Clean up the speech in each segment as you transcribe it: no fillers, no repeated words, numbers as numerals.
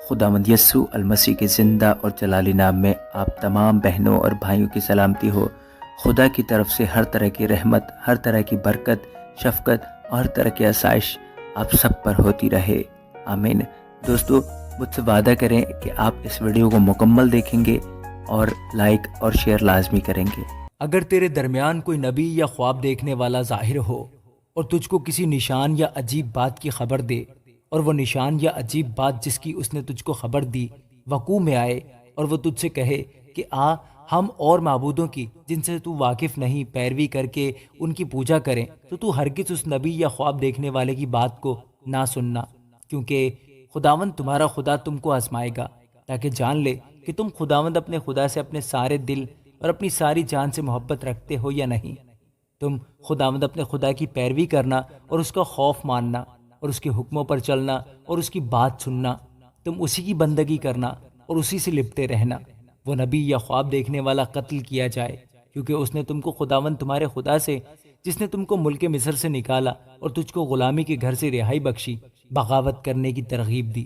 खुदावंद यस्सु अलमसीह के ज़िंदा और जलाली नाम में आप तमाम बहनों और भाइयों की सलामती हो। खुदा की तरफ से हर तरह की रहमत, हर तरह की बरकत, शफ़क़त और हर तरह की आसाइश आप सब पर होती रहे। आमीन। दोस्तों, मुझसे वादा करें कि आप इस वीडियो को मुकम्मल देखेंगे और लाइक और शेयर लाजमी करेंगे। अगर तेरे दरमियान कोई नबी या ख्वाब देखने वाला ज़ाहिर हो और तुझको किसी निशान या अजीब बात की खबर दे, और वो निशान या अजीब बात जिसकी उसने तुझको खबर दी वकू में आए, और वो तुझसे कहे कि आ हम और माबूदों की जिनसे तू वाकिफ़ नहीं पैरवी करके उनकी पूजा करें, तो तू हरगिज़ उस नबी या ख्वाब देखने वाले की बात को ना सुनना, क्योंकि खुदावंद तुम्हारा खुदा तुमको आजमाएगा ताकि जान ले कि तुम खुदावंद अपने खुदा से अपने सारे दिल और अपनी सारी जान से मोहब्बत रखते हो या नहीं। तुम खुदावंद अपने खुदा की पैरवी करना और उसका खौफ मानना और उसके हुक्मों पर चलना और उसकी बात सुनना। तुम उसी की बंदगी करना और उसी से लिपटे रहना। वो नबी या ख्वाब देखने वाला कत्ल किया जाए, क्योंकि उसने तुमको खुदावंद तुम्हारे खुदा से, जिसने तुमको मुल्क मिस्र से निकाला और तुझको गुलामी के घर से रिहाई बख्शी, बगावत करने की तरगीब दी,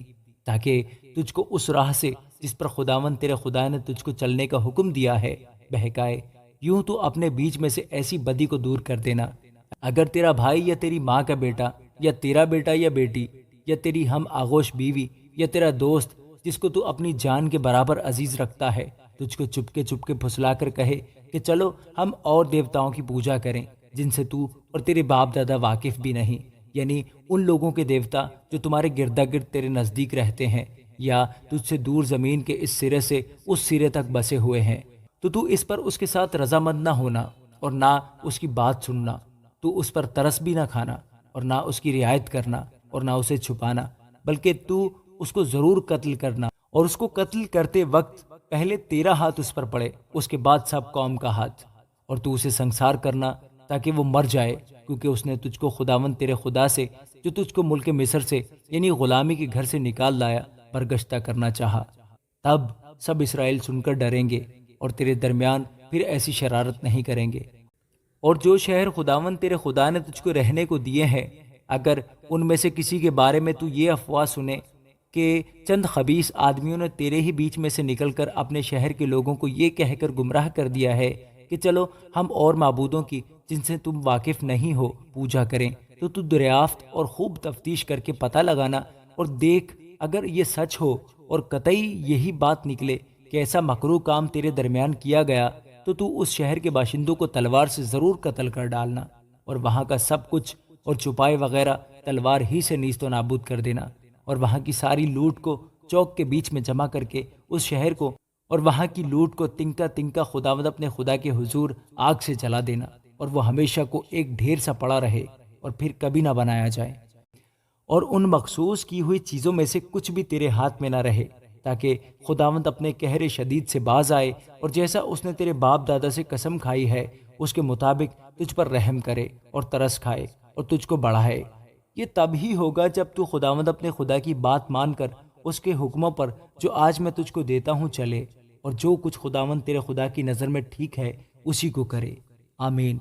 ताकि तुझको उस राह से जिस पर खुदावंद तेरे खुदा ने तुझको चलने का हुक्म दिया है बहकाए। यूं तो अपने बीच में से ऐसी बदी को दूर कर देना। अगर तेरा भाई या तेरी माँ का बेटा या तेरा बेटा या बेटी या तेरी हम आगोश बीवी या तेरा दोस्त जिसको तू अपनी जान के बराबर अजीज रखता है तुझको चुपके चुपके फुसला कर कहे कि चलो हम और देवताओं की पूजा करें जिनसे तू और तेरे बाप दादा वाकिफ भी नहीं, यानी उन लोगों के देवता जो तुम्हारे गिरदा गिर्द तेरे नज़दीक रहते हैं या तुझसे दूर ज़मीन के इस सिरे से उस सिरे तक बसे हुए हैं, तो तू इस पर उसके साथ रजामंद ना होना और ना उसकी बात सुनना। तू उस पर तरस भी ना खाना और ना उसकी रियायत करना और ना उसे छुपाना, बल्कि तू उसको ज़रूर कत्ल करना, और उसको कत्ल करते वक्त पहले तेरा हाथ उस पर पड़े, उसके बाद सब कौम का हाथ, और तू उसे संसार करना ताकि वो मर जाए, क्योंकि उसने तुझको खुदावंद तेरे खुदा से, जो तुझको मुल्क मिस्र से यानी गुलामी के घर से निकाल लाया, बरगश्ता करना चाहा। तब सब इसराइल सुनकर डरेंगे और तेरे दरमियान फिर ऐसी शरारत नहीं करेंगे। और जो शहर खुदावंद तेरे खुदा ने तुझको रहने को दिए हैं, अगर उनमें से किसी के बारे में तू ये अफवाह सुने कि चंद खबीस आदमियों ने तेरे ही बीच में से निकलकर अपने शहर के लोगों को ये कहकर गुमराह कर दिया है कि चलो हम और माबूदों की जिनसे तुम वाकिफ नहीं हो पूजा करें, तो तू दरियाफ्त और खूब तफ्तीश करके पता लगाना और देख, अगर ये सच हो और कतई यही बात निकले कि ऐसा मकरूह काम तेरे दरमियान किया गया, तो तू उस शहर के बाशिंदों को तलवार से ज़रूर कत्ल कर डालना और वहाँ का सब कुछ और छुपाए वगैरह तलवार ही से नीस्तो नाबूद कर देना, और वहाँ की सारी लूट को चौक के बीच में जमा करके उस शहर को और वहाँ की लूट को तिनका तिनका खुदावंद अपने खुदा के हुजूर आग से जला देना, और वो हमेशा को एक ढेर सा पड़ा रहे और फिर कभी ना बनाया जाए। और उन मखसूस की हुई चीज़ों में से कुछ भी तेरे हाथ में ना रहे, ताकि खुदावंद अपने कहरे शदीद से बाज आए और जैसा उसने तेरे बाप दादा से कसम खाई है उसके मुताबिक तुझ पर रहम करे और तरस खाए और तुझको बढ़ाए। ये तब ही होगा जब तू खुदावंद अपने खुदा की बात मानकर उसके हुक्मों पर जो आज मैं तुझको देता हूँ चले, और जो कुछ खुदावंद तेरे खुदा की नज़र में ठीक है उसी को करे। आमीन।